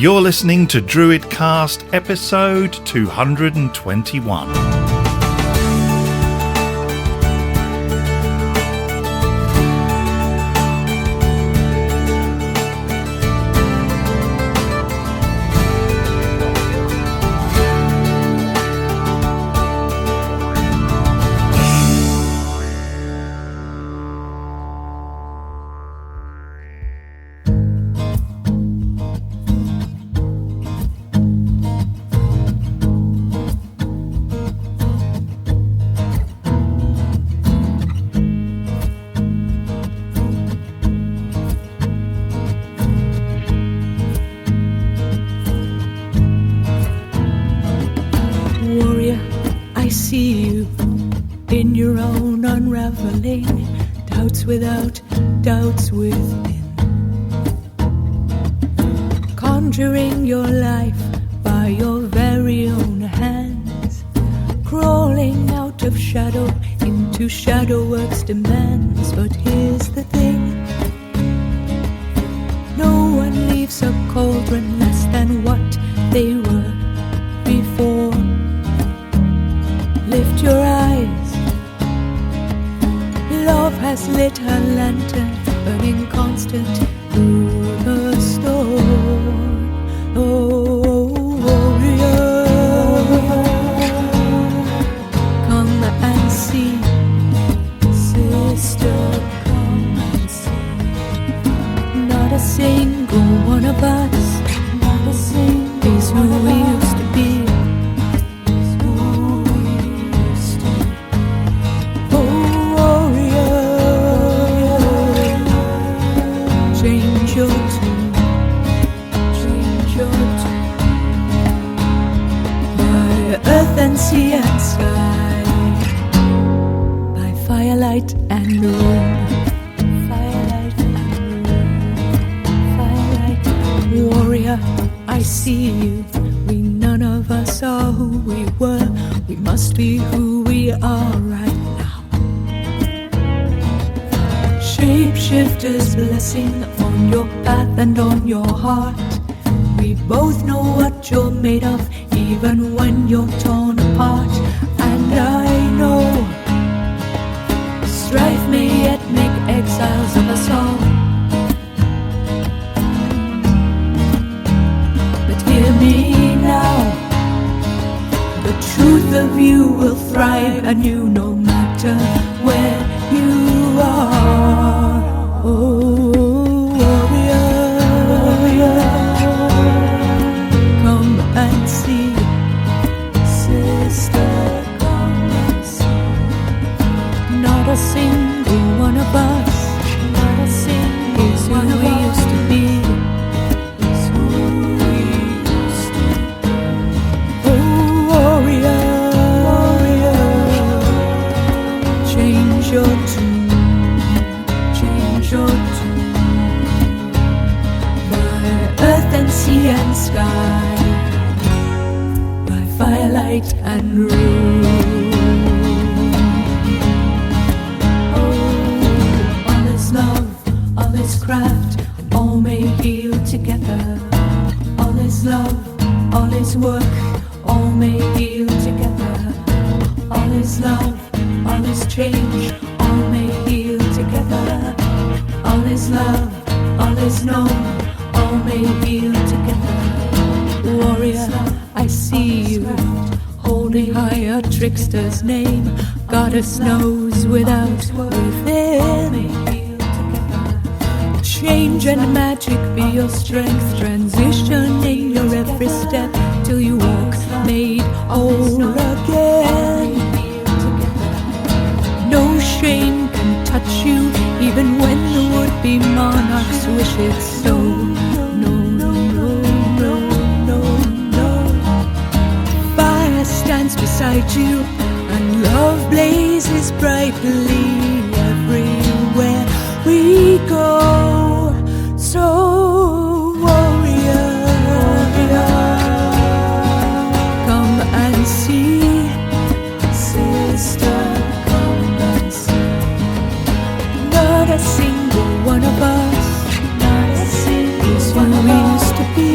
You're listening to DruidCast episode 221. I see you in your own unraveling, doubts without, doubts within, conjuring your life by your very own hands, crawling out of shadow into Shadowworks' demands. But here's the thing, no one leaves a cauldron less than what they were before. Lift your eyes, love has lit her lantern, burning constant through the storm. Oh, warrior, come and see, sister, come and see. Not a single one of us, not a single is who we used to be. Sea and sky, by firelight and moon, firelight and moon, firelight and moon. Warrior, I see you. We none of us are who we were. We must be who we are right now. Shapeshifter's blessing on your path and on your heart. We both know what you're made of, even when you're torn apart. And I know strife may yet make exiles of us all, but hear me now, the truth of you will thrive anew no matter where you are. Oh, and see, sister, come and see. Not a single one of us, not a single is who we used to be. Is who we used to be. Oh, warrior, warrior, change your tune, change your tune. By earth and sea and sky, firelight and room. Oh, all is love, all is craft, and all may heal together. All is love, all is work, all may heal together. All is love, all is change, all may heal together. All is love, all is known, all may heal together. Warrior, I see you, holding high a trickster's name. Goddess knows without, within. Change and magic be your strength, transitioning your every step till you walk made whole again. No shame can touch you, even when the would-be monarchs wish it so. Stands beside you, and love blazes brightly everywhere we go. So warrior, come and see, sister, come and see. Not a single one of us, not a single is who we used to be.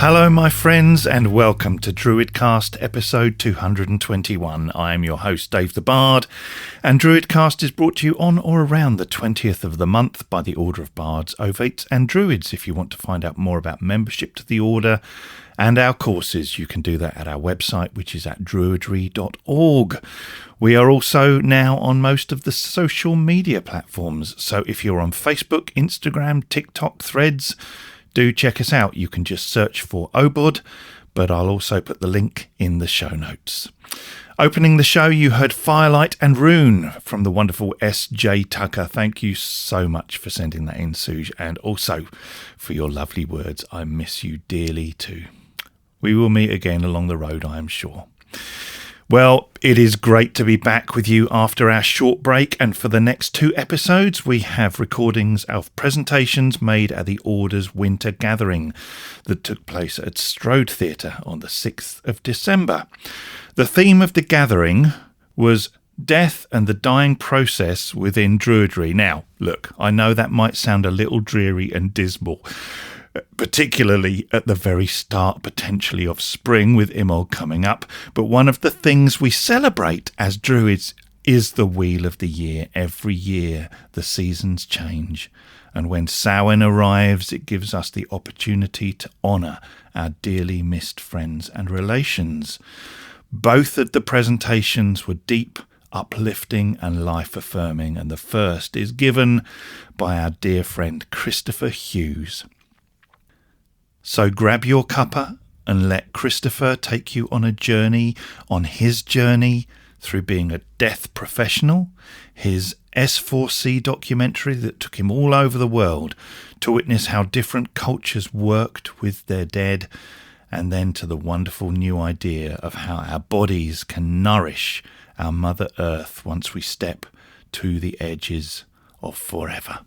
Hello, my friends, and welcome to DruidCast episode 221. I am your host, Dave the Bard, and DruidCast is brought to you on or around the 20th of the month by the Order of Bards, Ovates and Druids. If you want to find out more about membership to the Order and our courses, you can do that at our website, which is at druidry.org. We are also now on most of the social media platforms, so if you're on Facebook, Instagram, TikTok, Threads, do check us out. You can just search for OBOD, but I'll also put the link in the show notes. Opening the show, you heard Firelight and Rune from the wonderful S.J. Tucker. Thank you so much for sending that in, Suj, and also for your lovely words. I miss you dearly too. We will meet again along the road, I am sure. Well, it is great to be back with you after our short break, and for the next 2 episodes we have recordings of presentations made at the Order's Winter Gathering that took place at Strode Theatre on the 6th of December. The theme of the gathering was death and the dying process within Druidry. Now, look, I know that might sound a little dreary and dismal, particularly at the very start, potentially, of spring with Imol coming up. But one of the things we celebrate as Druids is the Wheel of the Year. Every year the seasons change, and when Samhain arrives, it gives us the opportunity to honour our dearly missed friends and relations. Both of the presentations were deep, uplifting and life-affirming, and the first is given by our dear friend Christopher Hughes. So grab your cuppa and let Christopher take you on a journey, on his journey through being a death professional, his S4C documentary that took him all over the world to witness how different cultures worked with their dead, and then to the wonderful new idea of how our bodies can nourish our Mother Earth once we step to the edges of forever.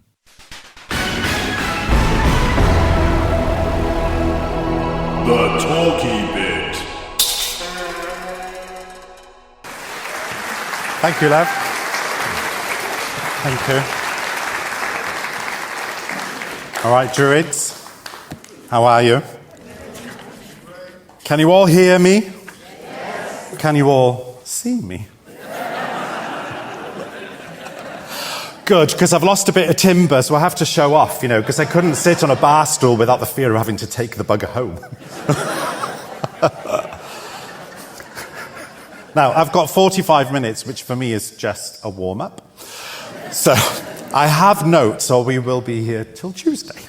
The Talkie Bit. Thank you, Lev. Thank you. All right, Druids, how are you? Can you all hear me? Yes. Can you all see me? Good, because I've lost a bit of timber, so I have to show off, because I couldn't sit on a bar stool without the fear of having to take the bugger home. Now, I've got 45 minutes, which for me is just a warm-up. So, I have notes, or we will be here till Tuesday.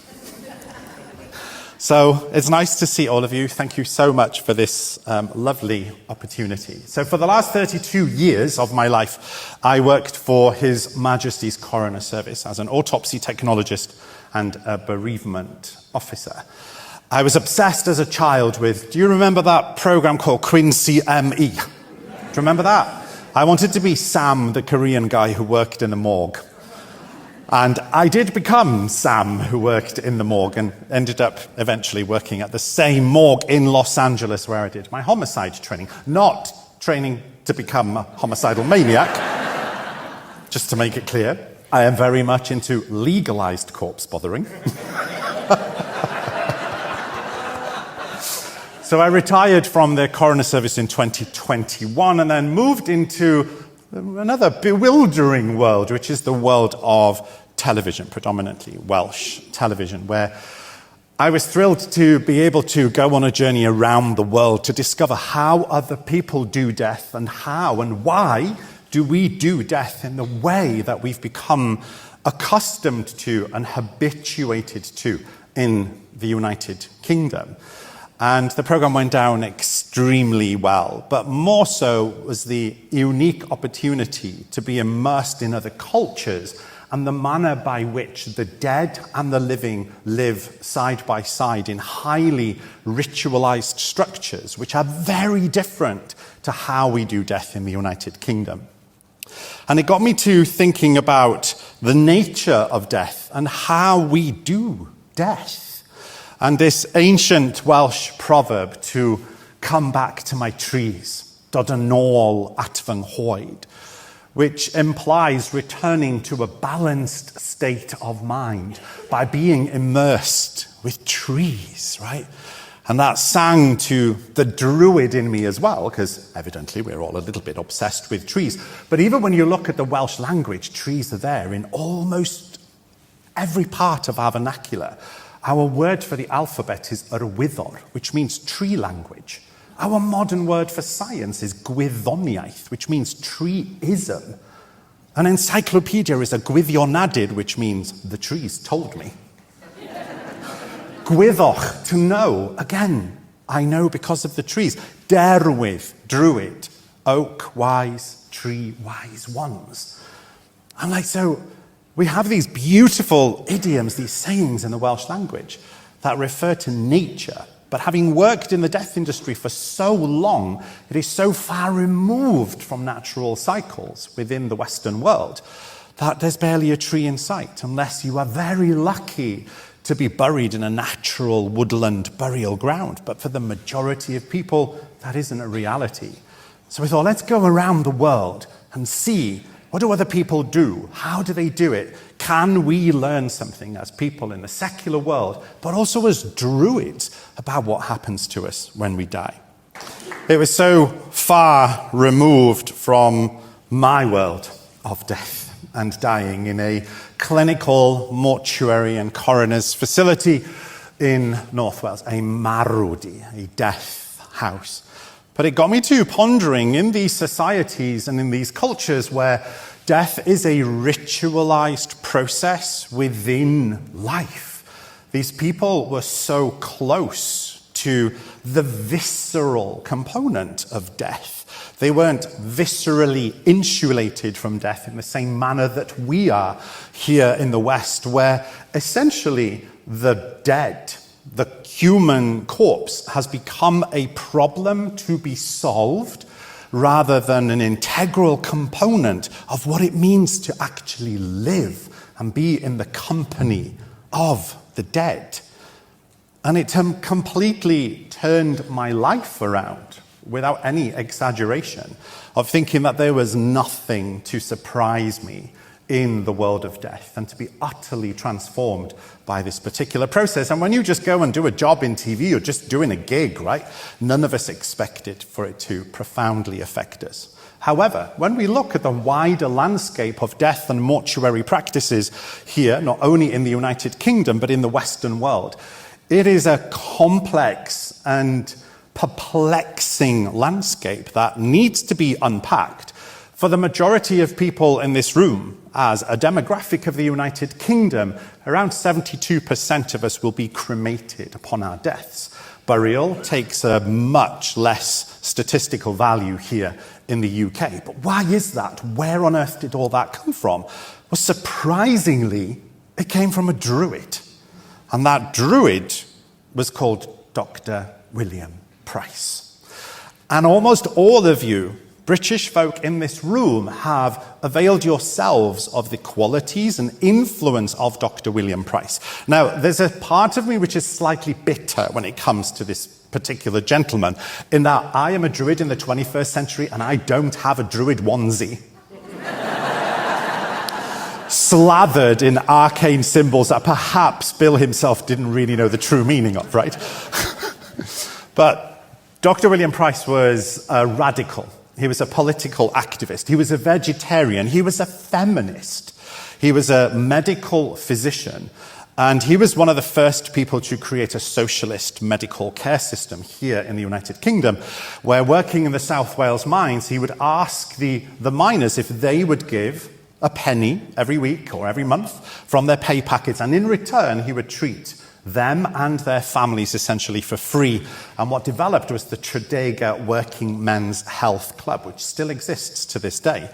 So, it's nice to see all of you. Thank you so much for this lovely opportunity. So, for the last 32 years of my life, I worked for His Majesty's Coroner Service as an autopsy technologist and a bereavement officer. I was obsessed as a child with, do you remember that program called Quincy M.E.? Do you remember that? I wanted to be Sam, the Korean guy who worked in a morgue. And I did become Sam, who worked in the morgue, and ended up eventually working at the same morgue in Los Angeles where I did my homicide training. Not training to become a homicidal maniac, just to make it clear. I am very much into legalized corpse bothering. So I retired from the coroner service in 2021 and then moved into another bewildering world, which is the world of television, predominantly Welsh television, where I was thrilled to be able to go on a journey around the world to discover how other people do death and how and why do we do death in the way that we've become accustomed to and habituated to in the United Kingdom. And the program went down extremely well, but more so was the unique opportunity to be immersed in other cultures and the manner by which the dead and the living live side by side in highly ritualized structures, which are very different to how we do death in the United Kingdom. And it got me to thinking about the nature of death and how we do death. And this ancient Welsh proverb to come back to my trees, dod yn ôl at fy nghoed, which implies returning to a balanced state of mind by being immersed with trees, right? And that sang to the Druid in me as well, because evidently we're all a little bit obsessed with trees. But even when you look at the Welsh language, trees are there in almost every part of our vernacular. Our word for the alphabet is arwyddor, which means tree language. Our modern word for science is gwyddoniaeth, which means treeism. An encyclopedia is a gwyddionadyd, which means the trees told me. Gwyddoch, to know. Again, I know because of the trees. Derwydd, druid. Oak, wise, tree, wise ones. I'm like, so we have these beautiful idioms, these sayings in the Welsh language that refer to nature. But having worked in the death industry for so long, it is so far removed from natural cycles within the Western world that there's barely a tree in sight, unless you are very lucky to be buried in a natural woodland burial ground. But for the majority of people, that isn't a reality. So we thought, let's go around the world and see, what do other people do? How do they do it? Can we learn something as people in the secular world, but also as Druids, about what happens to us when we die? It was so far removed from my world of death and dying in a clinical mortuary and coroner's facility in North Wales, a marwdi, a death house. But it got me to pondering in these societies and in these cultures where death is a ritualized process within life. These people were so close to the visceral component of death. They weren't viscerally insulated from death in the same manner that we are here in the West, where essentially the dead, the human corpse, has become a problem to be solved rather than an integral component of what it means to actually live and be in the company of the dead. And it completely turned my life around, without any exaggeration, of thinking that there was nothing to surprise me in the world of death, and to be utterly transformed by this particular process. And when you just go and do a job in TV, you're just doing a gig, right? None of us expected for it to profoundly affect us. However, when we look at the wider landscape of death and mortuary practices here, not only in the United Kingdom, but in the Western world, it is a complex and perplexing landscape that needs to be unpacked. For the majority of people in this room, as a demographic of the United Kingdom, around 72% of us will be cremated upon our deaths. Burial takes a much less statistical value here in the UK. But why is that? Where on earth did all that come from? Well, surprisingly, it came from a Druid. And that Druid was called Dr. William Price. And almost all of you British folk in this room have availed yourselves of the qualities and influence of Dr. William Price. Now, there's a part of me which is slightly bitter when it comes to this particular gentleman, in that I am a Druid in the 21st century and I don't have a Druid onesie slathered in arcane symbols that perhaps Bill himself didn't really know the true meaning of, right? But Dr. William Price was a radical. He was a political activist. He was a vegetarian. He was a feminist. He was a medical physician. And he was one of the first people to create a socialist medical care system here in the United Kingdom, where, working in the South Wales mines, he would ask the miners if they would give a penny every week or every month from their pay packets, and in return he would treat them and their families essentially for free. And what developed was the Tredegar Working Men's Health Club, which still exists to this day.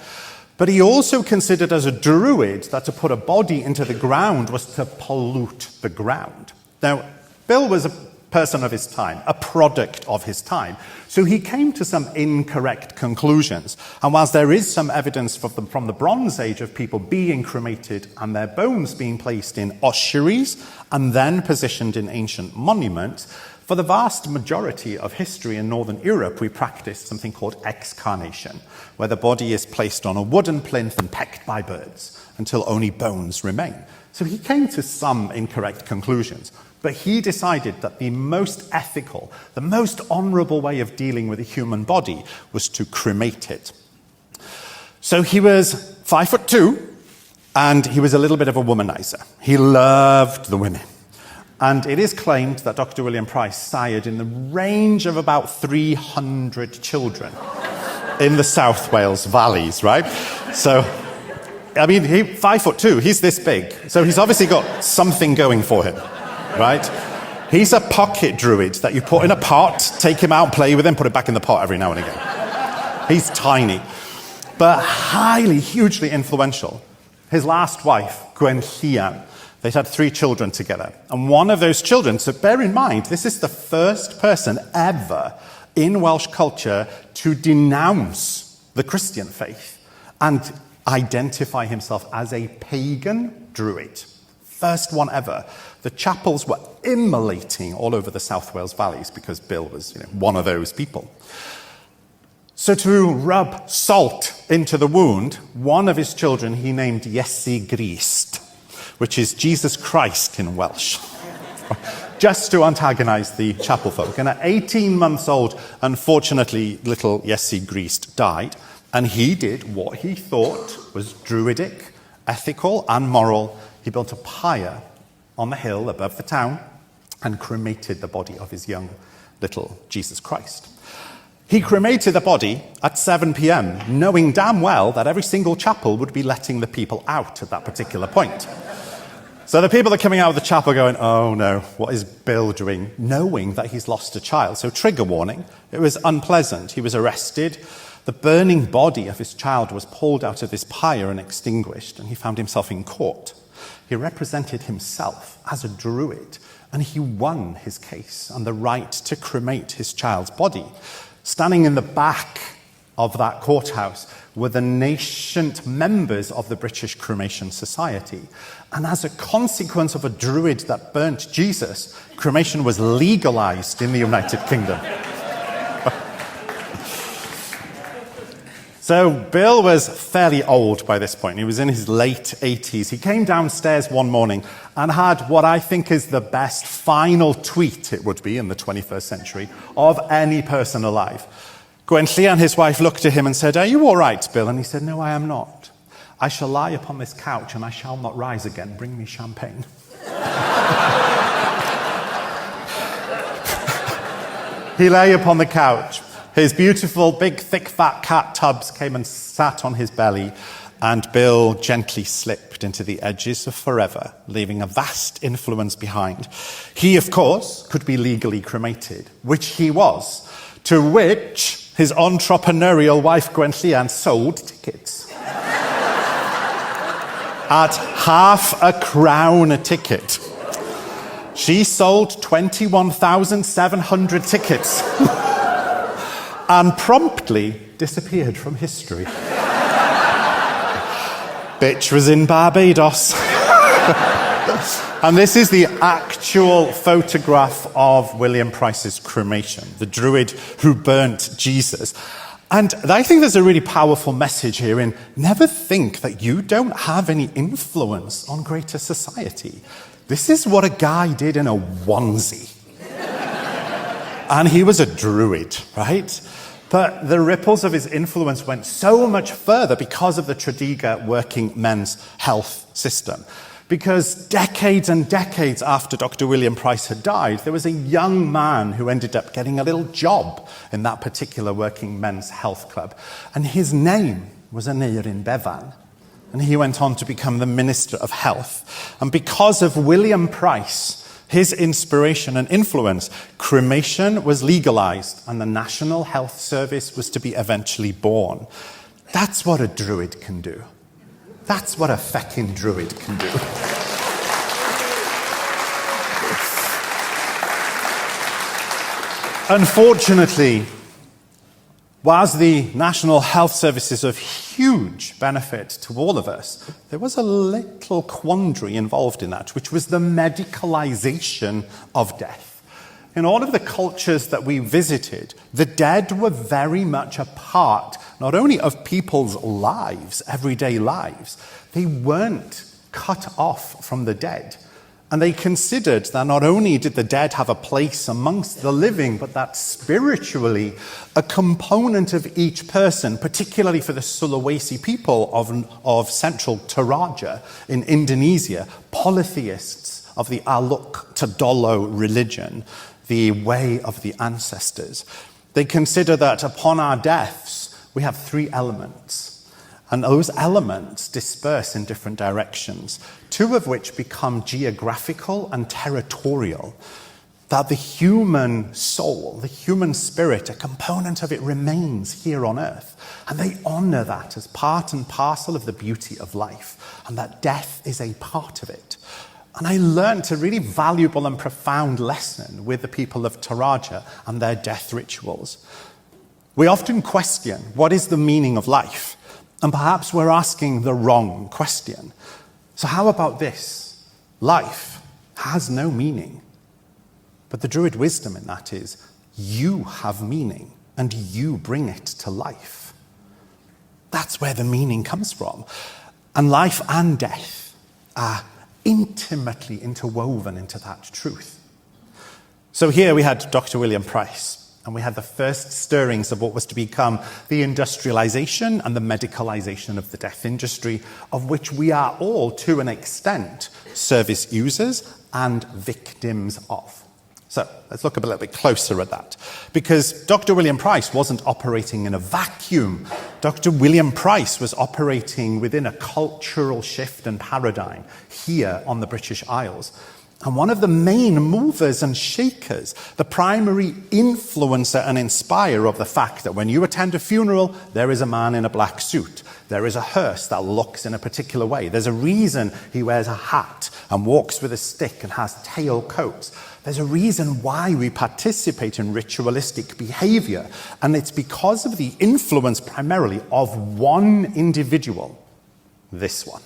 But he also considered, as a Druid, that to put a body into the ground was to pollute the ground. Now, Bill was a person of his time, a product of his time. So he came to some incorrect conclusions. And whilst there is some evidence from the Bronze Age of people being cremated and their bones being placed in ossuaries and then positioned in ancient monuments, for the vast majority of history in Northern Europe, we practiced something called excarnation, where the body is placed on a wooden plinth and pecked by birds until only bones remain. So he came to some incorrect conclusions. But he decided that the most ethical, the most honorable way of dealing with a human body was to cremate it. So he was 5'2", and he was a little bit of a womanizer. He loved the women. And it is claimed that Dr. William Price sired in the range of about 300 children in the South Wales valleys, right? So, I mean, 5'2", he's this big. So he's obviously got something going for him, right? He's a pocket druid that you put in a pot, take him out, play with him, put it back in the pot every now and again. He's tiny, but highly, hugely influential. His last wife, Gwenllian, they'd had 3 children together. And one of those children, so bear in mind, this is the first person ever in Welsh culture to denounce the Christian faith and identify himself as a pagan druid. First one ever. The chapels were immolating all over the South Wales valleys because Bill was one of those people. So to rub salt into the wound, one of his children he named Iesu Grist, which is Jesus Christ in Welsh, just to antagonize the chapel folk. And at 18 months old, unfortunately, little Iesu Grist died, and he did what he thought was druidic, ethical, and moral. He built a pyre on the hill above the town and cremated the body of his young little Jesus Christ. He cremated the body at 7 p.m., knowing damn well that every single chapel would be letting the people out at that particular point. So the people are coming out of the chapel going, oh no, what is Bill doing? Knowing that he's lost a child. So trigger warning, it was unpleasant. He was arrested. The burning body of his child was pulled out of his pyre and extinguished, and he found himself in court. He represented himself as a druid, and he won his case on the right to cremate his child's body. Standing in the back of that courthouse were the nascent members of the British Cremation Society. And as a consequence of a druid that burnt Jesus, cremation was legalized in the United Kingdom. So Bill was fairly old by this point. He was in his late 80s. He came downstairs one morning and had what I think is the best final tweet, it would be in the 21st century, of any person alive. Gwenllian, his wife, looked at him and said, "Are you all right, Bill?" And he said, "No, I am not. I shall lie upon this couch and I shall not rise again. Bring me champagne." He lay upon the couch. His beautiful, big, thick, fat cat Tubbs came and sat on his belly, and Bill gently slipped into the edges of forever, leaving a vast influence behind. He, of course, could be legally cremated, which he was, to which his entrepreneurial wife Gwenllian sold tickets. At £0.50 a ticket. She sold 21,700 tickets. And promptly disappeared from history. Bitch was in Barbados. And this is the actual photograph of William Price's cremation, the druid who burnt Jesus. And I think there's a really powerful message here in never think that you don't have any influence on greater society. This is what a guy did in a onesie. And he was a druid, right? But the ripples of his influence went so much further because of the Tredegar working men's health system. Because decades and decades after Dr. William Price had died, there was a young man who ended up getting a little job in that particular working men's health club. And his name was Aneurin Bevan. And he went on to become the Minister of Health. And because of William Price, his inspiration and influence, cremation was legalized and the National Health Service was to be eventually born. That's what a druid can do. That's what a feckin' druid can do. Unfortunately, whilst the National Health Service is of huge benefit to all of us, there was a little quandary involved in that, which was the medicalization of death. In all of the cultures that we visited, the dead were very much a part, not only of people's lives, everyday lives, they weren't cut off from the dead. And they considered that not only did the dead have a place amongst the living, but that spiritually, a component of each person, particularly for the Sulawesi people of central Toraja in Indonesia, polytheists of the Aluk Todolo religion, the way of the ancestors, they consider that upon our deaths, we have three elements. And those elements disperse in different directions, two of which become geographical and territorial. That the human soul, the human spirit, a component of it remains here on earth. And they honor that as part and parcel of the beauty of life, and that death is a part of it. And I learned a really valuable and profound lesson with the people of Toraja and their death rituals. We often question, what is the meaning of life? And perhaps we're asking the wrong question. So how about this? Life has no meaning. But the Druid wisdom in that is, you have meaning, and you bring it to life. That's where the meaning comes from. And life and death are intimately interwoven into that truth. So here we had Dr. William Price. And we had the first stirrings of what was to become the industrialization and the medicalization of the death industry, of which we are all, to an extent, service users and victims of. So let's look a little bit closer at that. Because Dr. William Price wasn't operating in a vacuum. Dr. William Price was operating within a cultural shift and paradigm here on the British Isles. And one of the main movers and shakers, the primary influencer and inspirer of the fact that when you attend a funeral, there is a man in a black suit. There is a hearse that looks in a particular way. There's a reason he wears a hat and walks with a stick and has tail coats. There's a reason why we participate in ritualistic behavior. And it's because of the influence primarily of one individual, this one.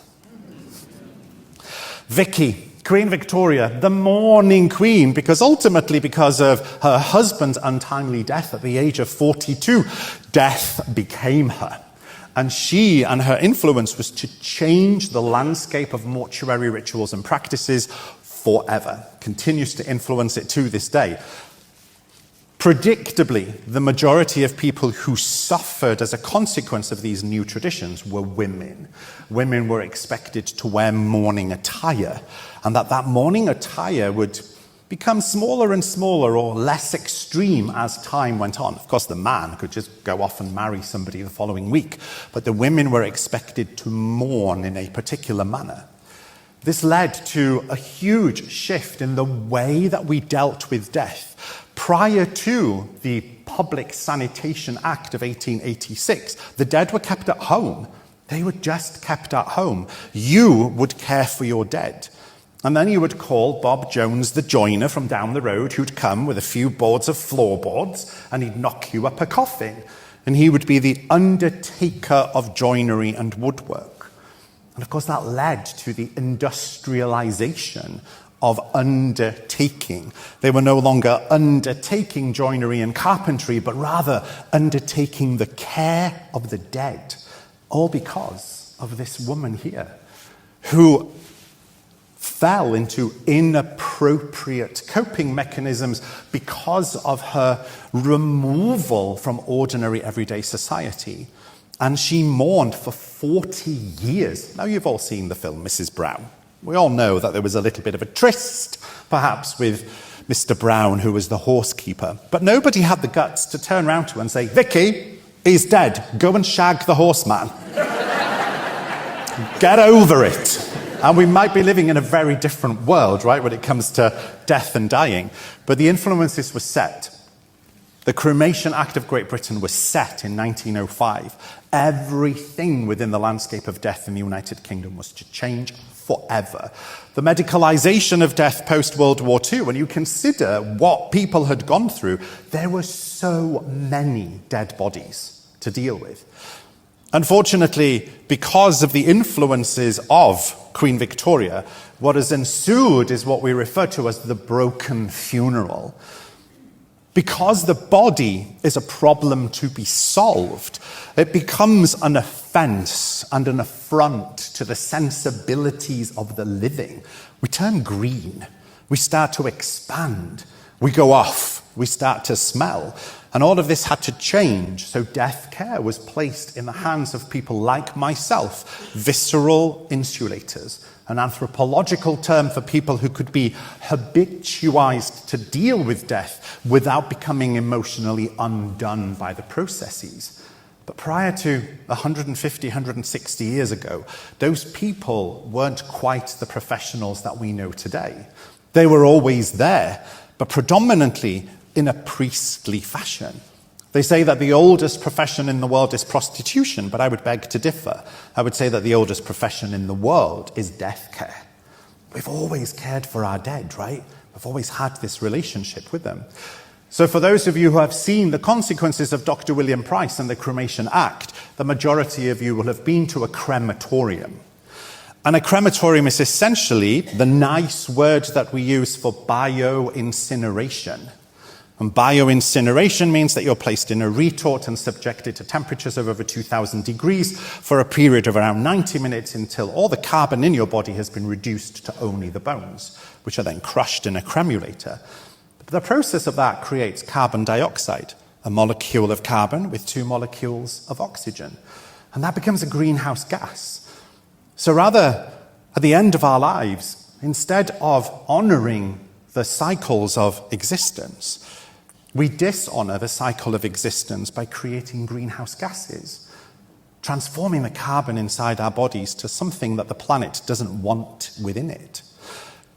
Vicky. Queen Victoria, the mourning queen, because ultimately because of her husband's untimely death at the age of 42, death became her. And she and her influence was to change the landscape of mortuary rituals and practices forever. Continues to influence it to this day. Predictably, the majority of people who suffered as a consequence of these new traditions were women. Women were expected to wear mourning attire, and that mourning attire would become smaller and smaller or less extreme as time went on. Of course, the man could just go off and marry somebody the following week, but the women were expected to mourn in a particular manner. This led to a huge shift in the way that we dealt with death. Prior to the Public Sanitation Act of 1886, the dead were kept at home. They were just kept at home. You would care for your dead. And then you would call Bob Jones, the joiner from down the road, who'd come with a few boards of floorboards, and he'd knock you up a coffin. And he would be the undertaker of joinery and woodwork. And of course, that led to the industrialization of undertaking. They were no longer undertaking joinery and carpentry, but rather undertaking the care of the dead, all because of this woman here, who fell into inappropriate coping mechanisms because of her removal from ordinary everyday society. And she mourned for 40 years. Now, you've all seen the film Mrs. Brown. We all know that there was a little bit of a tryst, perhaps, with Mr. Brown, who was the horsekeeper. But nobody had the guts to turn around to her and say, Vicky, he's dead. Go and shag the horseman. Get over it. And we might be living in a very different world, right, when it comes to death and dying. But the influences were set. The Cremation Act of Great Britain was set in 1905. Everything within the landscape of death in the United Kingdom was to change forever. The medicalization of death post-World War II, when you consider what people had gone through, there were so many dead bodies to deal with. Unfortunately, because of the influences of Queen Victoria, what has ensued is what we refer to as the broken funeral. Because the body is a problem to be solved, it becomes an offense and an affront to the sensibilities of the living, we turn green. We start to expand. We go off. We start to smell. And all of this had to change. So death care was placed in the hands of people like myself, visceral insulators, an anthropological term for people who could be habituized to deal with death without becoming emotionally undone by the processes. But prior to 150, 160 years ago, those people weren't quite the professionals that we know today. They were always there, but predominantly in a priestly fashion. They say that the oldest profession in the world is prostitution, but I would beg to differ. I would say that the oldest profession in the world is death care. We've always cared for our dead, right? We've always had this relationship with them. So for those of you who have seen the consequences of Dr. William Price and the Cremation Act, the majority of you will have been to a crematorium. And a crematorium is essentially the nice word that we use for bioincineration. And bioincineration means that you're placed in a retort and subjected to temperatures of over 2,000 degrees for a period of around 90 minutes until all the carbon in your body has been reduced to only the bones, which are then crushed in a cremulator. The process of that creates carbon dioxide, a molecule of carbon with 2 molecules of oxygen. And that becomes a greenhouse gas. So rather, at the end of our lives, instead of honoring the cycles of existence, we dishonor the cycle of existence by creating greenhouse gases, transforming the carbon inside our bodies to something that the planet doesn't want within it.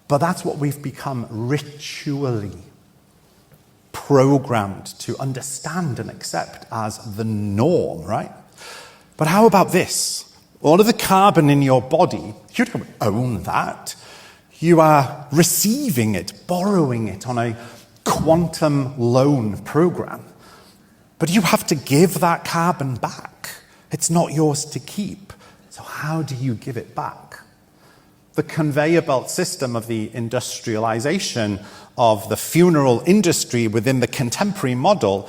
But that's what we've become ritually programmed to understand and accept as the norm, right? But how about this? All of the carbon in your body, you don't own that. You are receiving it, borrowing it on a quantum loan program. But you have to give that carbon back. It's not yours to keep. So how do you give it back? The conveyor belt system of the industrialization of the funeral industry within the contemporary model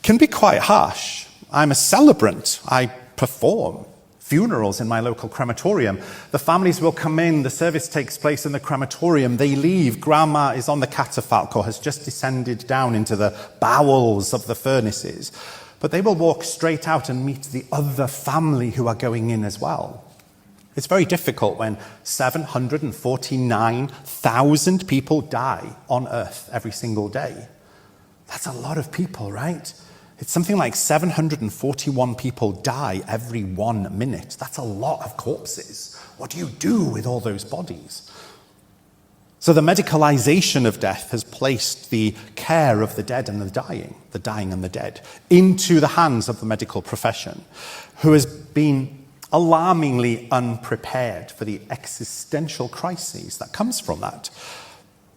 can be quite harsh. I'm a celebrant. I perform funerals in my local crematorium. The families will come in, the service takes place in the crematorium, they leave, grandma is on the catafalque or has just descended down into the bowels of the furnaces. But they will walk straight out and meet the other family who are going in as well. It's very difficult when 749,000 people die on Earth every single day. That's a lot of people, right? It's something like 741 people die every 1 minute. That's a lot of corpses. What do you do with all those bodies? So the medicalization of death has placed the care of the dead and the dying and the dead, into the hands of the medical profession, who has been alarmingly unprepared for the existential crises that comes from that.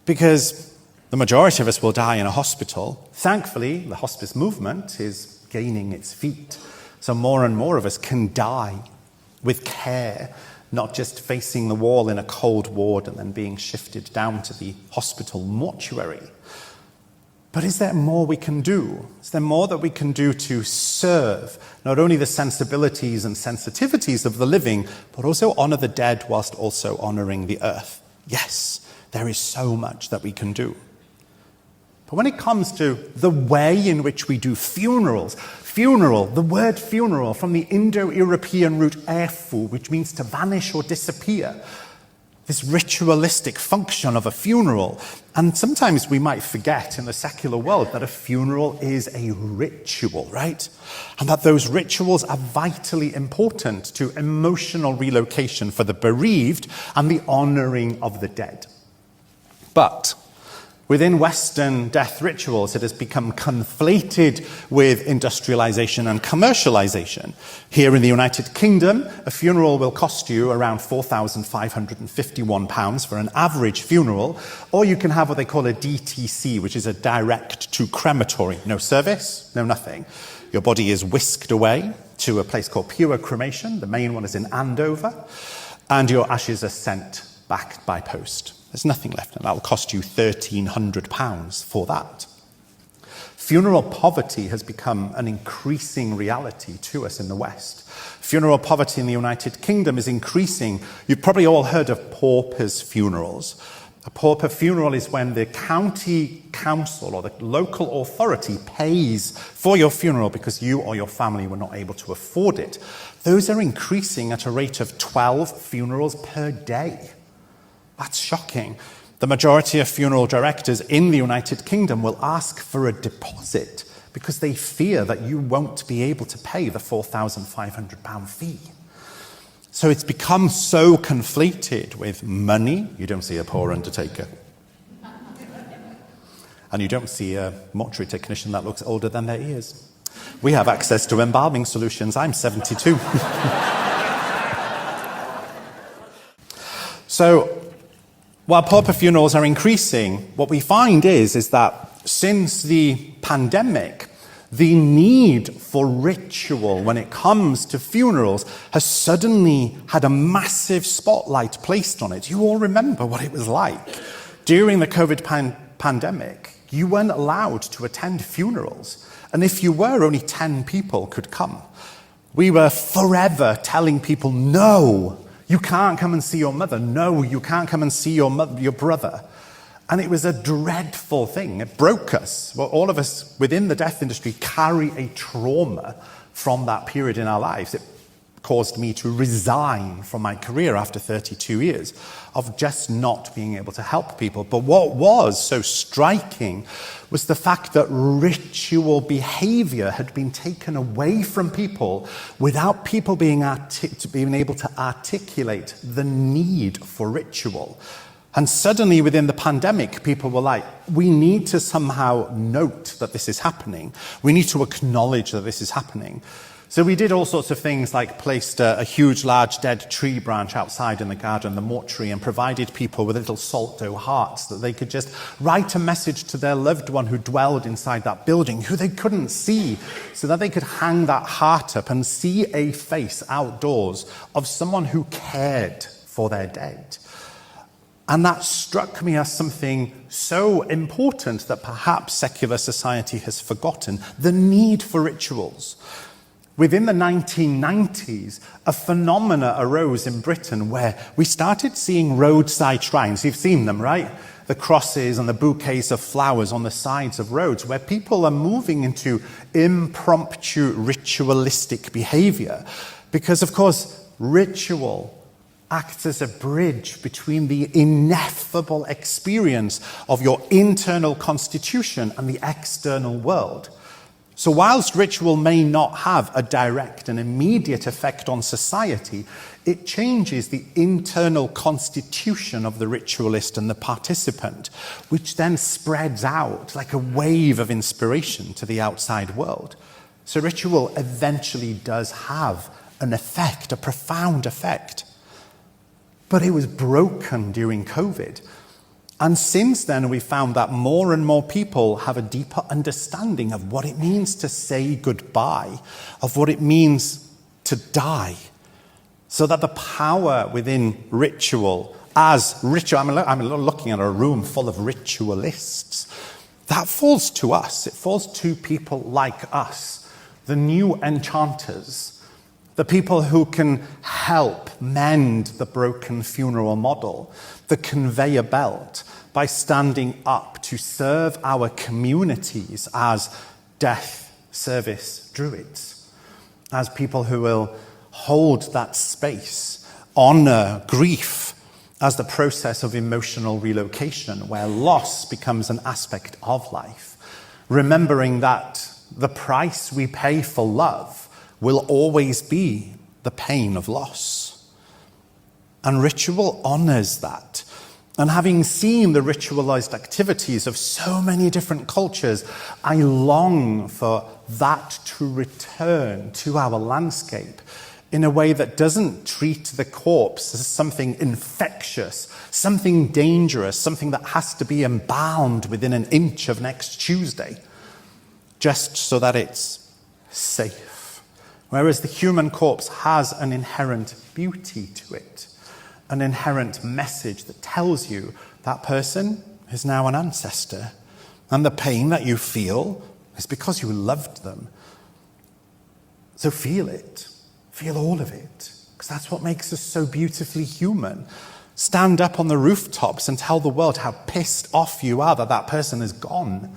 Because the majority of us will die in a hospital. Thankfully, the hospice movement is gaining its feet. So more and more of us can die with care, not just facing the wall in a cold ward and then being shifted down to the hospital mortuary. But is there more we can do? Is there more that we can do to serve not only the sensibilities and sensitivities of the living, but also honor the dead whilst also honoring the earth? Yes, there is so much that we can do. But when it comes to the way in which we do funerals, the word funeral from the Indo-European root erfu, which means to vanish or disappear, this ritualistic function of a funeral. And sometimes we might forget in the secular world that a funeral is a ritual, right? And that those rituals are vitally important to emotional relocation for the bereaved and the honoring of the dead. But within Western death rituals, it has become conflated with industrialization and commercialization. Here in the United Kingdom, a funeral will cost you around £4,551 for an average funeral, or you can have what they call a DTC, which is a direct-to-crematory. No service, no nothing. Your body is whisked away to a place called pure cremation. The main one is in Andover, and your ashes are sent back by post. There's nothing left, and that will cost you £1,300 for that. Funeral poverty has become an increasing reality to us in the West. Funeral poverty in the United Kingdom is increasing. You've probably all heard of paupers' funerals. A pauper funeral is when the county council or the local authority pays for your funeral because you or your family were not able to afford it. Those are increasing at a rate of 12 funerals per day. That's shocking. The majority of funeral directors in the United Kingdom will ask for a deposit because they fear that you won't be able to pay the £4,500 fee. So it's become so conflated with money. You don't see a poor undertaker. And you don't see a mortuary technician that looks older than their ears. We have access to embalming solutions. I'm 72. So while pauper funerals are increasing, what we find is that since the pandemic, the need for ritual when it comes to funerals has suddenly had a massive spotlight placed on it. You all remember what it was like. During the COVID pandemic, you weren't allowed to attend funerals. And if you were, only 10 people could come. We were forever telling people, no, you can't come and see your mother. No, you can't come and see your brother. And it was a dreadful thing. It broke us. Well, all of us within the death industry carry a trauma from that period in our lives. It caused me to resign from my career after 32 years of just not being able to help people. But what was so striking was the fact that ritual behavior had been taken away from people without people being able to articulate the need for ritual. And suddenly within the pandemic, people were like, we need to somehow note that this is happening. We need to acknowledge that this is happening. So we did all sorts of things like placed a huge, large dead tree branch outside in the garden, the mortuary, and provided people with little salt dough hearts that they could just write a message to their loved one who dwelled inside that building, who they couldn't see, so that they could hang that heart up and see a face outdoors of someone who cared for their dead. And that struck me as something so important that perhaps secular society has forgotten, the need for rituals. Within the 1990s, a phenomena arose in Britain where we started seeing roadside shrines. You've seen them, right? The crosses and the bouquets of flowers on the sides of roads, where people are moving into impromptu ritualistic behavior. Because, of course, ritual acts as a bridge between the ineffable experience of your internal constitution and the external world. So whilst ritual may not have a direct and immediate effect on society, it changes the internal constitution of the ritualist and the participant, which then spreads out like a wave of inspiration to the outside world. So ritual eventually does have an effect, a profound effect. But it was broken during COVID. And since then, we found that more and more people have a deeper understanding of what it means to say goodbye, of what it means to die. So that the power within ritual, as ritual, I'm looking at a room full of ritualists, that falls to us. It falls to people like us, the new enchanters, the people who can help mend the broken funeral model, the conveyor belt, by standing up to serve our communities as death service druids, as people who will hold that space, honor grief as the process of emotional relocation, where loss becomes an aspect of life, remembering that the price we pay for love will always be the pain of loss. And ritual honors that. And having seen the ritualized activities of so many different cultures, I long for that to return to our landscape in a way that doesn't treat the corpse as something infectious, something dangerous, something that has to be embalmed within an inch of next Tuesday, just so that it's safe. Whereas the human corpse has an inherent beauty to it, an inherent message that tells you that person is now an ancestor, and the pain that you feel is because you loved them. So feel it. Feel all of it, because that's what makes us so beautifully human. Stand up on the rooftops and tell the world how pissed off you are that that person is gone.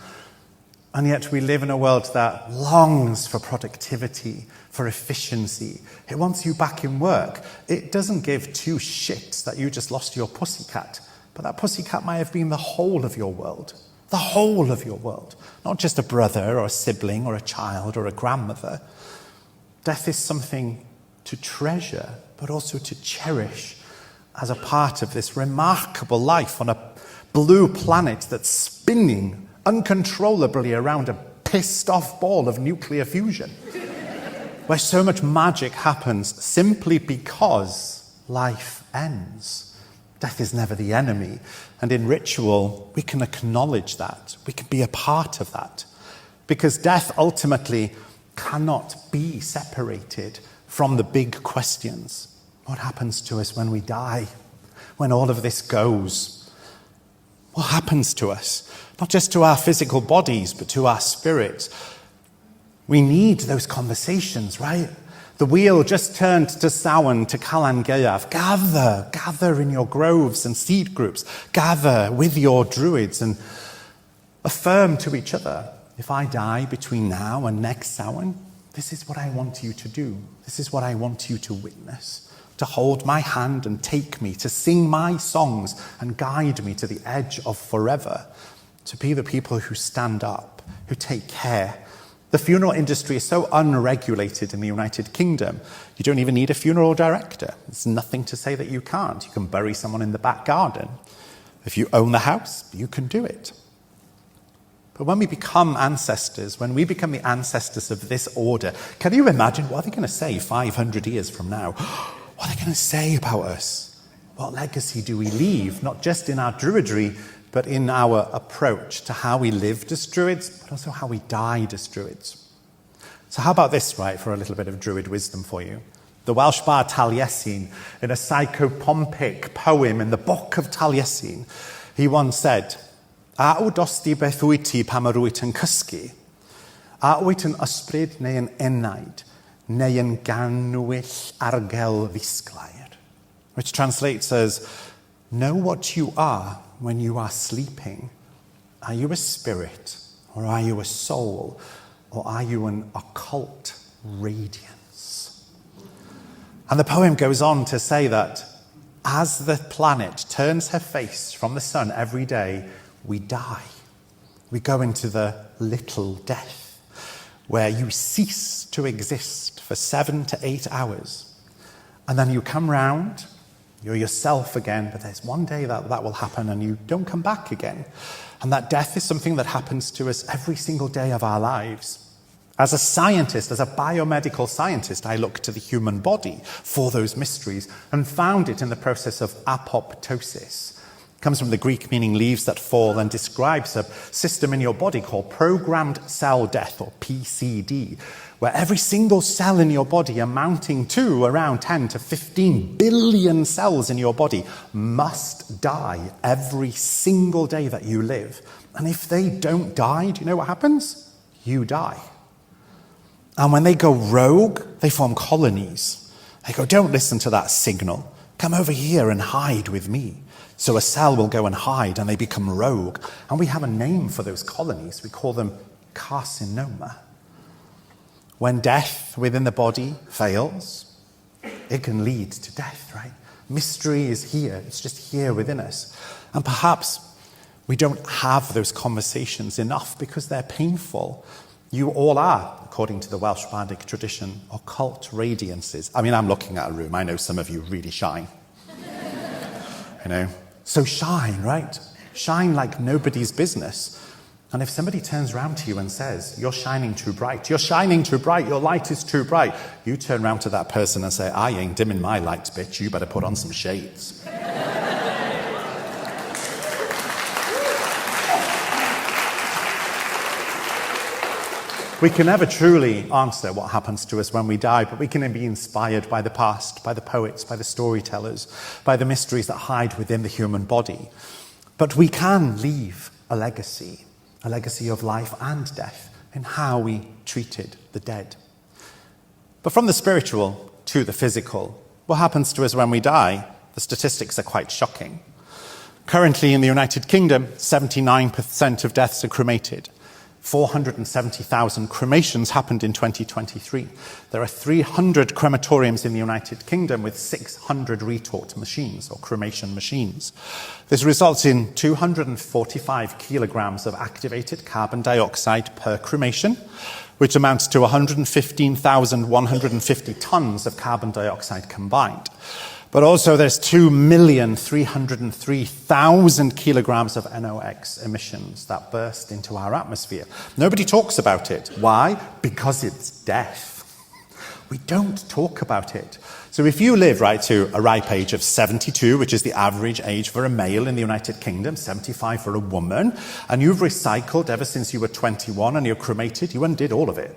And yet we live in a world that longs for productivity, for efficiency. It wants you back in work. It doesn't give two shits that you just lost your pussycat. But that pussycat might have been the whole of your world. The whole of your world. Not just a brother or a sibling or a child or a grandmother. Death is something to treasure, but also to cherish as a part of this remarkable life on a blue planet that's spinning uncontrollably around a pissed-off ball of nuclear fusion, where so much magic happens simply because life ends. Death is never the enemy, and in ritual, we can acknowledge that. We can be a part of that, because death ultimately cannot be separated from the big questions. What happens to us when we die? When all of this goes? What happens to us? Not just to our physical bodies, but to our spirits. We need those conversations, right? The wheel just turned to Samhain, to Calan Gaeaf. Gather in your groves and seed groups. Gather with your druids and affirm to each other, if I die between now and next Samhain, this is what I want you to do. This is what I want you to witness. To hold my hand and take me, to sing my songs and guide me to the edge of forever. To be the people who stand up, who take care. The funeral industry is so unregulated in the United Kingdom, you don't even need a funeral director. There's nothing to say that you can't. You can bury someone in the back garden. If you own the house, you can do it. But when we become ancestors, when we become the ancestors of this order, can you imagine what are they going to say 500 years from now? What are they going to say about us? What legacy do we leave, not just in our druidry, but in our approach to how we lived as druids, but also how we died as druids? So how about this, right, for a little bit of druid wisdom for you? The Welsh bard Taliesin, in a psychopompic poem in the Book of Taliesin, he once said, A wyt dosti beth wyt ti pam yr wyt yn cysgu? A wyt yn ysbryd neu yn enaid, neu yn ganwyll argel ddisglair? Which translates as, know what you are when you are sleeping. Are you a spirit, or are you a soul, or are you an occult radiance? And the poem goes on to say that as the planet turns her face from the sun every day, we die. We go into the little death, where you cease to exist for 7 to 8 hours. And then you come round, you're yourself again, but there's one day that will happen and you don't come back again. And that death is something that happens to us every single day of our lives. As a scientist, as a biomedical scientist, I looked to the human body for those mysteries and found it in the process of apoptosis. It comes from the Greek meaning leaves that fall and describes a system in your body called programmed cell death, or PCD, where every single cell in your body, amounting to around 10 to 15 billion cells in your body, must die every single day that you live. And if they don't die, do you know what happens? You die. And when they go rogue, they form colonies. They go, don't listen to that signal. Come over here and hide with me. So a cell will go and hide and they become rogue. And we have a name for those colonies. We call them carcinoma. When death within the body fails, it can lead to death, right? Mystery is here. It's just here within us. And perhaps we don't have those conversations enough because they're painful. You all are, according to the Welsh bardic tradition, occult radiances. I mean, I'm looking at a room. I know some of you really shine. So shine, right? Shine like nobody's business. And if somebody turns around to you and says, you're shining too bright, your light is too bright, you turn around to that person and say, I ain't dimming my lights, bitch, you better put on some shades. We can never truly answer what happens to us when we die, but we can be inspired by the past, by the poets, by the storytellers, by the mysteries that hide within the human body. But we can leave a legacy of life and death in how we treated the dead. But from the spiritual to the physical. What happens to us when we die? The statistics are quite shocking. Currently in the United Kingdom, 79% of deaths are cremated. 470,000 cremations happened in 2023. There are 300 crematoriums in the United Kingdom with 600 retort machines or cremation machines. This results in 245 kilograms of activated carbon dioxide per cremation, which amounts to 115,150 tons of carbon dioxide combined. But also there's 2,303,000 kilograms of NOx emissions that burst into our atmosphere. Nobody talks about it. Why? Because it's death. We don't talk about it. So if you live right to a ripe age of 72, which is the average age for a male in the United Kingdom, 75 for a woman, and you've recycled ever since you were 21 and you're cremated, you undid all of it.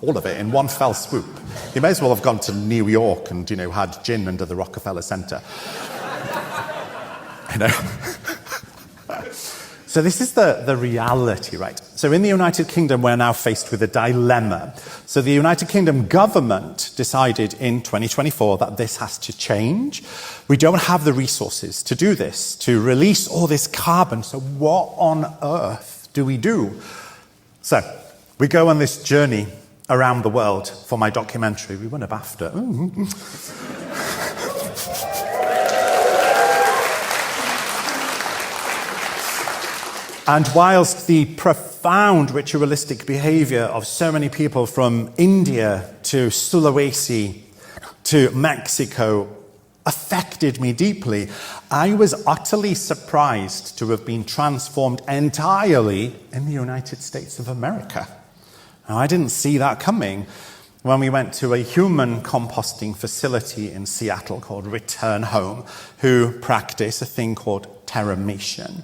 All of it in one fell swoop. You may as well have gone to New York and, had gin under the Rockefeller Center. So this is the reality, right? So in the United Kingdom, we're now faced with a dilemma. So the United Kingdom government decided in 2024 that this has to change. We don't have the resources to do this, to release all this carbon. So what on earth do we do? So we go on this journey around the world for my documentary. We won a BAFTA. And whilst the profound ritualistic behavior of so many people from India to Sulawesi to Mexico affected me deeply, I was utterly surprised to have been transformed entirely in the United States of America. Now, I didn't see that coming when we went to a human composting facility in Seattle called Return Home, who practice a thing called terramation.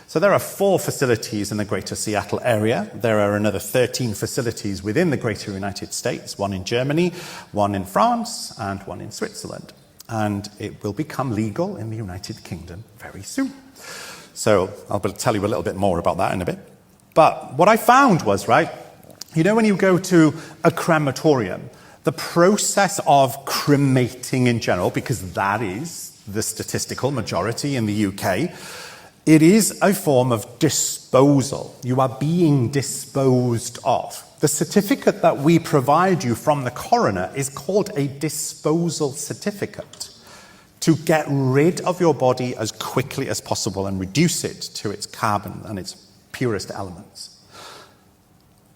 So there are 4 facilities in the greater Seattle area. There are another 13 facilities within the greater United States, 1 in Germany, 1 in France, and 1 in Switzerland. And it will become legal in the United Kingdom very soon. So I'll tell you a little bit more about that in a bit. But what I found was, right, when you go to a crematorium, the process of cremating in general, because that is the statistical majority in the UK, it is a form of disposal. You are being disposed of. The certificate that we provide you from the coroner is called a disposal certificate, to get rid of your body as quickly as possible and reduce it to its carbon and its purest elements.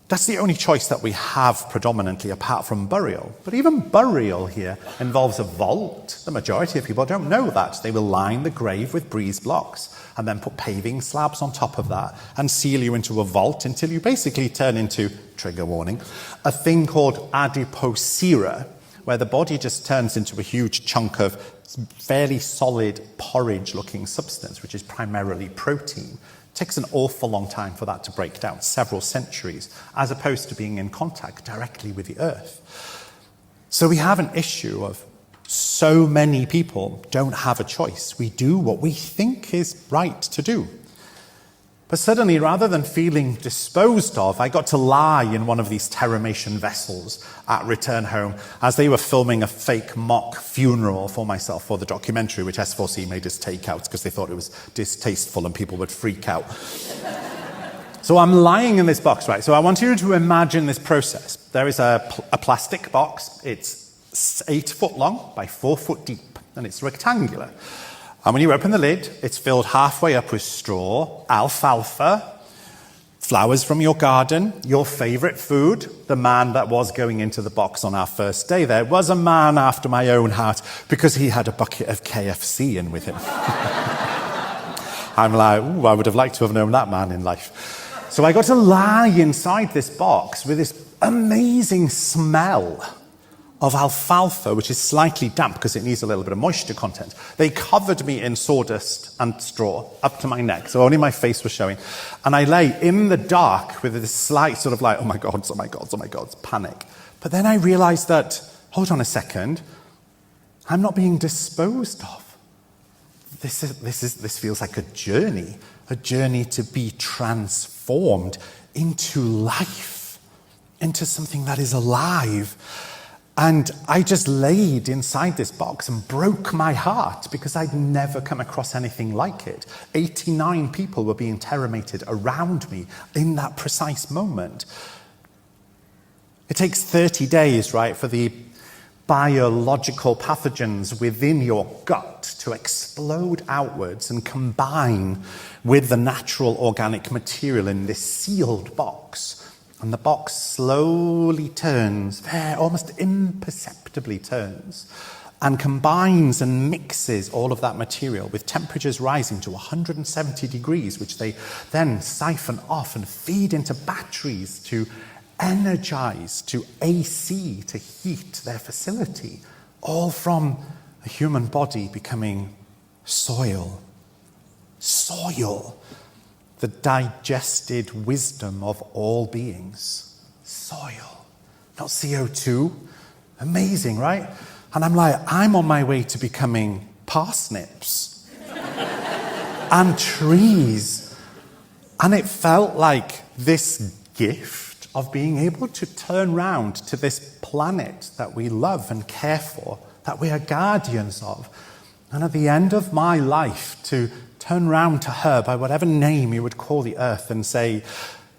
That's the only choice that we have predominantly apart from burial. But even burial here involves a vault. The majority of people don't know that. They will line the grave with breeze blocks and then put paving slabs on top of that and seal you into a vault until you basically turn into, trigger warning, a thing called adipocera, where the body just turns into a huge chunk of fairly solid porridge-looking substance, which is primarily protein. It takes an awful long time for that to break down, several centuries, as opposed to being in contact directly with the earth. So we have an issue of so many people don't have a choice. We do what we think is right to do. But suddenly, rather than feeling disposed of, I got to lie in one of these terramation vessels at Return Home as they were filming a fake mock funeral for myself for the documentary, which S4C made us take out because they thought it was distasteful and people would freak out. So I'm lying in this box, right? So I want you to imagine this process. There is a plastic box. It's 8 foot long by 4 foot deep, and it's rectangular. And when you open the lid, it's filled halfway up with straw, alfalfa, flowers from your garden, your favorite food. The man that was going into the box on our first day there was a man after my own heart because he had a bucket of KFC in with him. I'm like, ooh, I would have liked to have known that man in life. So I got to lie inside this box with this amazing smell of alfalfa, which is slightly damp because it needs a little bit of moisture content. They covered me in sawdust and straw up to my neck, so only my face was showing. And I lay in the dark with this slight sort of like, oh my God, panic. But then I realized that, hold on a second, I'm not being disposed of. This feels like a journey to be transformed into life, into something that is alive. And I just laid inside this box and broke my heart because I'd never come across anything like it. 89 people were being terramated around me in that precise moment. It takes 30 days, right, for the biological pathogens within your gut to explode outwards and combine with the natural organic material in this sealed box. And the box slowly turns, almost imperceptibly turns, and combines and mixes all of that material with temperatures rising to 170 degrees, which they then siphon off and feed into batteries to energize, to AC, to heat their facility, all from a human body becoming soil. Soil. The digested wisdom of all beings. Soil, not CO2. Amazing, right? And I'm like, I'm on my way to becoming parsnips and trees. And it felt like this gift of being able to turn round to this planet that we love and care for, that we are guardians of. And at the end of my life, to turn round to her by whatever name you would call the earth and say,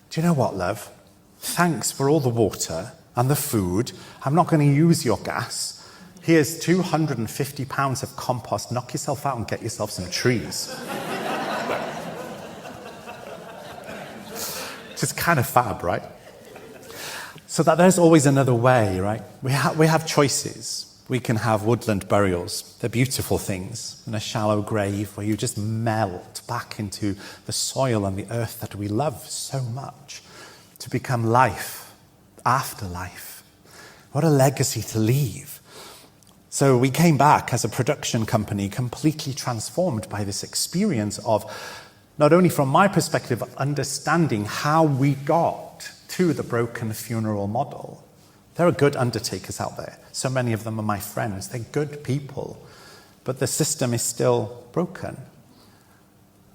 do you know what, love? Thanks for all the water and the food. I'm not going to use your gas. Here's 250 pounds of compost. Knock yourself out and get yourself some trees. Just kind of fab, right? So that there's always another way, right? We have choices. We can have woodland burials. They're beautiful things in a shallow grave where you just melt back into the soil and the earth that we love so much to become life after life. What a legacy to leave. So we came back as a production company completely transformed by this experience of, not only from my perspective, understanding how we got to the broken funeral model. There are good undertakers out there. So many of them are my friends. They're good people. But the system is still broken.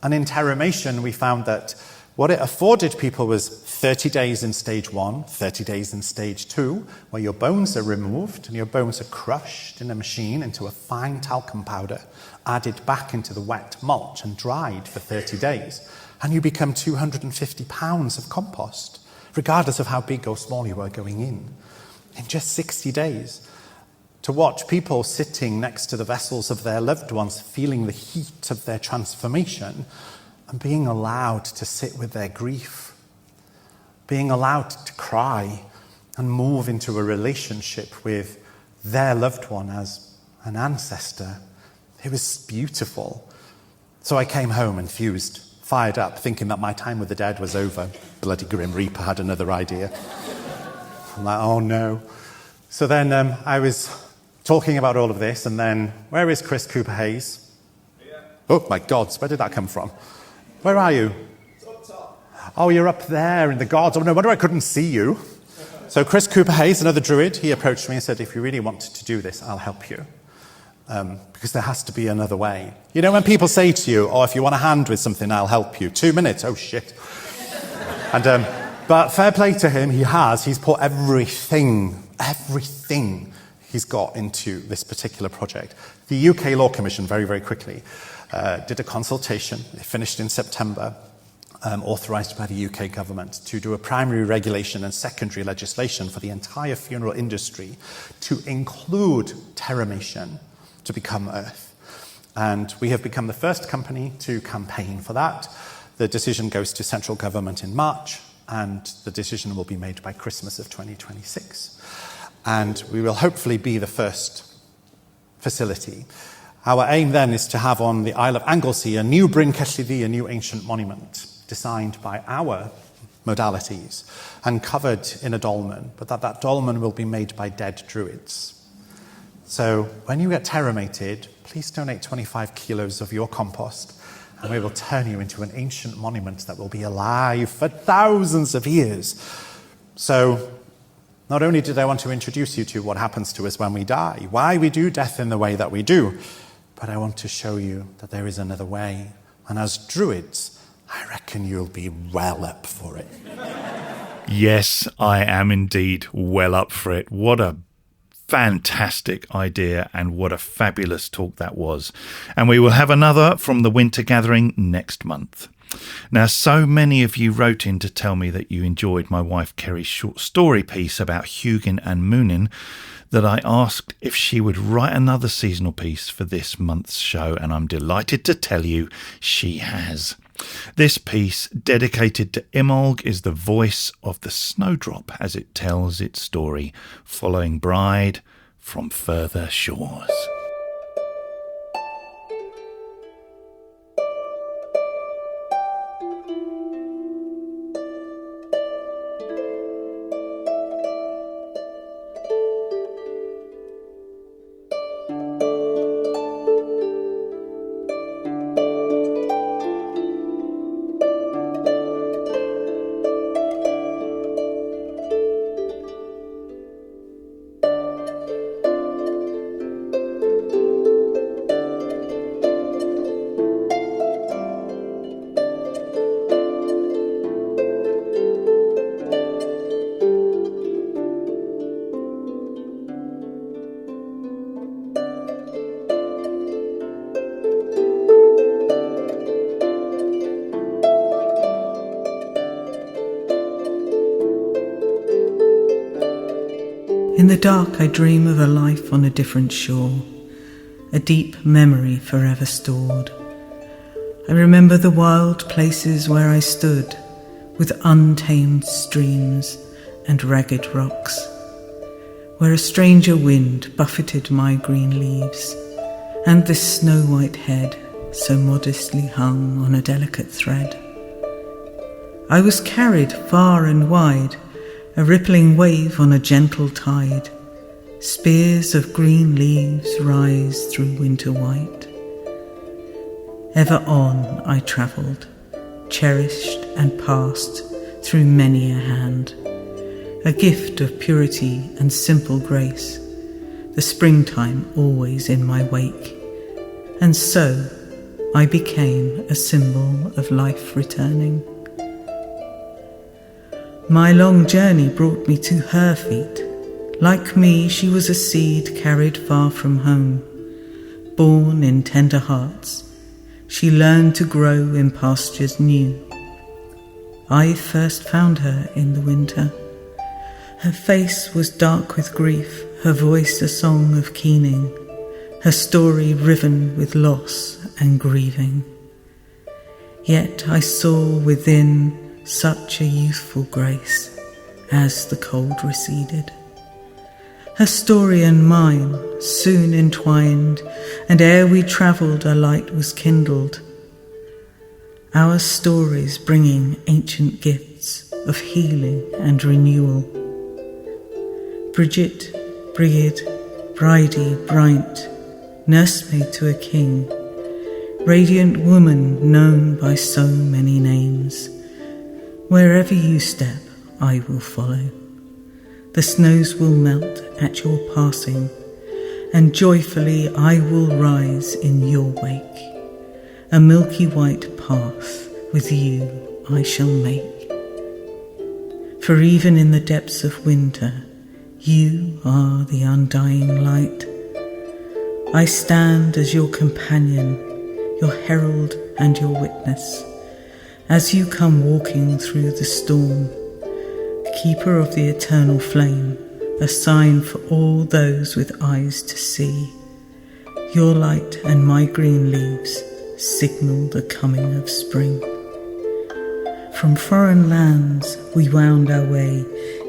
And in Terramation, we found that what it afforded people was 30 days in stage 1, 30 days in stage 2, where your bones are removed and your bones are crushed in a machine into a fine talcum powder, added back into the wet mulch and dried for 30 days. And you become 250 pounds of compost, regardless of how big or small you were going in just 60 days. To watch people sitting next to the vessels of their loved ones, feeling the heat of their transformation, and being allowed to sit with their grief, being allowed to cry and move into a relationship with their loved one as an ancestor. It was beautiful. So I came home enthused, fired up, thinking that my time with the dead was over. Bloody Grim Reaper had another idea. I'm like, oh no. So then I was talking about all of this, and then, where is Chris Cooper Hayes? Yeah. Oh my God, where did that come from? Where are you? It's up top. Oh, you're up there in the gods. Oh no wonder I couldn't see you. So Chris Cooper Hayes, another Druid, he approached me and said, if you really want to do this, I'll help you. Because there has to be another way. You know when people say to you, oh, if you want a hand with something, I'll help you. 2 minutes, oh shit. And but fair play to him, he's put everything he's got into this particular project. The UK Law Commission, very, very quickly, did a consultation. It finished in September, authorised by the UK government to do a primary regulation and secondary legislation for the entire funeral industry to include Terramation to become Earth. And we have become the first company to campaign for that. The decision goes to central government in March, and the decision will be made by Christmas of 2026. And we will hopefully be the first facility. Our aim then is to have on the Isle of Anglesey a new Bryn Cellivi, a new ancient monument designed by our modalities and covered in a dolmen, but that dolmen will be made by dead Druids. So when you get terramated, please donate 25 kilos of your compost, and we will turn you into an ancient monument that will be alive for thousands of years. So not only did I want to introduce you to what happens to us when we die, why we do death in the way that we do, but I want to show you that there is another way. And as Druids, I reckon you'll be well up for it. Yes, I am indeed well up for it. What a fantastic idea, and what a fabulous talk that was. And we will have another from the Winter Gathering next month. Now, so many of you wrote in to tell me that you enjoyed my wife Kerry's short story piece about Hugin and Munin that I asked if she would write another seasonal piece for this month's show, and I'm delighted to tell you she has. This piece, dedicated to Imolg, is the voice of the snowdrop as it tells its story, following Bride from further shores. In the dark I dream of a life on a different shore, a deep memory forever stored. I remember the wild places where I stood, with untamed streams and ragged rocks, where a stranger wind buffeted my green leaves, and this snow-white head so modestly hung on a delicate thread. I was carried far and wide, a rippling wave on a gentle tide. Spears of green leaves rise through winter white. Ever on I travelled, cherished and passed through many a hand, a gift of purity and simple grace, the springtime always in my wake. And so I became a symbol of life returning. My long journey brought me to her feet. Like me, she was a seed carried far from home. Born in tender hearts, she learned to grow in pastures new. I first found her in the winter. Her face was dark with grief, her voice a song of keening, her story riven with loss and grieving. Yet I saw within such a youthful grace as the cold receded. Her story and mine soon entwined, and ere we travelled a light was kindled. Our stories bringing ancient gifts of healing and renewal. Bridget, Brigid, Bridie, Bright, nursemaid to a king, radiant woman known by so many names. Wherever you step, I will follow. The snows will melt at your passing, and joyfully I will rise in your wake. A milky white path with you I shall make. For even in the depths of winter, you are the undying light. I stand as your companion, your herald and your witness. As you come walking through the storm, keeper of the eternal flame, a sign for all those with eyes to see. Your light and my green leaves signal the coming of spring. From foreign lands we wound our way,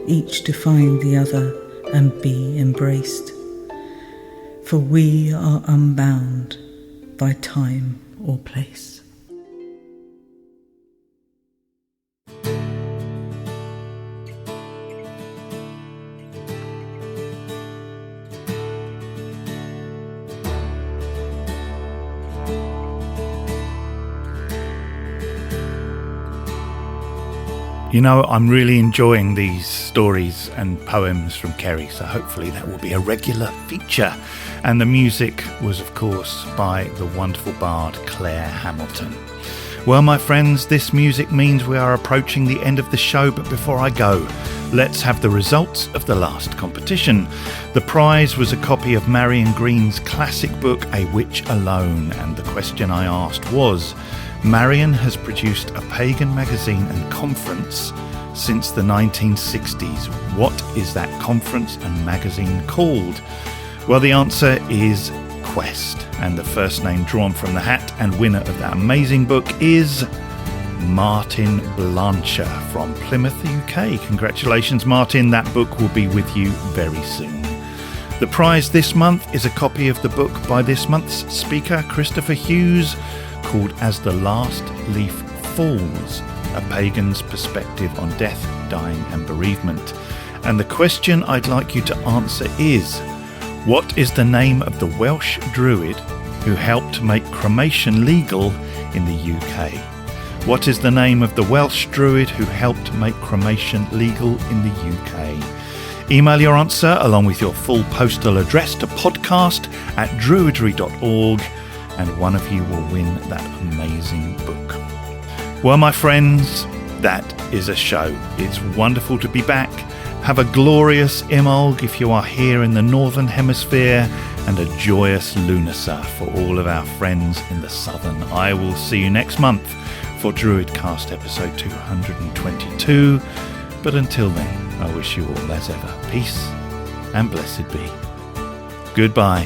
each to find the other and be embraced. For we are unbound by time or place. You know, I'm really enjoying these stories and poems from Kerry, so hopefully that will be a regular feature. And the music was, of course, by the wonderful bard Claire Hamilton. Well, my friends, this music means we are approaching the end of the show, but before I go, let's have the results of the last competition. The prize was a copy of Marion Green's classic book, A Witch Alone, and the question I asked was, Marion has produced a pagan magazine and conference since the 1960s. What is that conference and magazine called? Well, the answer is Quest, and the first name drawn from the hat and winner of that amazing book is Martin Blancher from Plymouth, UK. Congratulations, Martin. That book will be with you very soon. The prize this month is a copy of the book by this month's speaker, Christopher Hughes, called As the Last Leaf Falls, a pagan's perspective on death, dying and bereavement. And the question I'd like you to answer is, what is the name of the Welsh Druid who helped make cremation legal in the UK? What is the name of the Welsh Druid who helped make cremation legal in the UK? Email your answer along with your full postal address to podcast@druidry.org and one of you will win that amazing book. Well, my friends, that is a show. It's wonderful to be back. Have a glorious Imbolg if you are here in the Northern Hemisphere, and a joyous Lunasa for all of our friends in the Southern. I will see you next month for DruidCast episode 222. But until then, I wish you all as ever peace and blessed be. Goodbye.